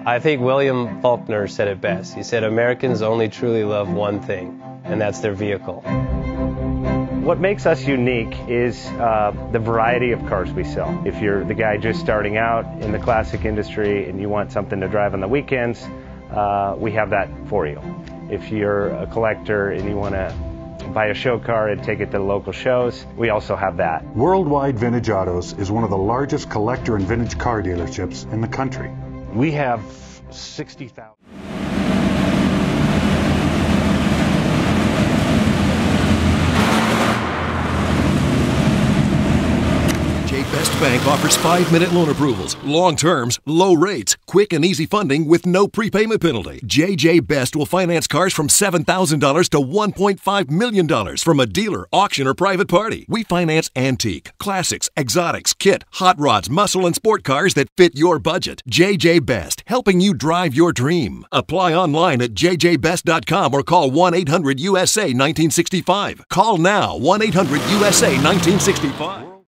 I think William Faulkner said it best. He said, Americans only truly love one thing, and that's their vehicle. What makes us unique is the variety of cars we sell. If you're the guy just starting out in the classic industry and you want something to drive on the weekends, we have that for you. If you're a collector and you want to buy a show car and take it to the local shows, we also have that. Worldwide Vintage Autos is one of the largest collector and vintage car dealerships in the country. We have 60,000. Best Bank offers 5-minute loan approvals, long terms, low rates, quick and easy funding with no prepayment penalty. JJ Best will finance cars from $7,000 to $1.5 million from a dealer, auction, or private party. We finance antique, classics, exotics, kit, hot rods, muscle, and sport cars that fit your budget. JJ Best, helping you drive your dream. Apply online at jjbest.com or call 1-800-USA-1965. Call now, 1-800-USA-1965.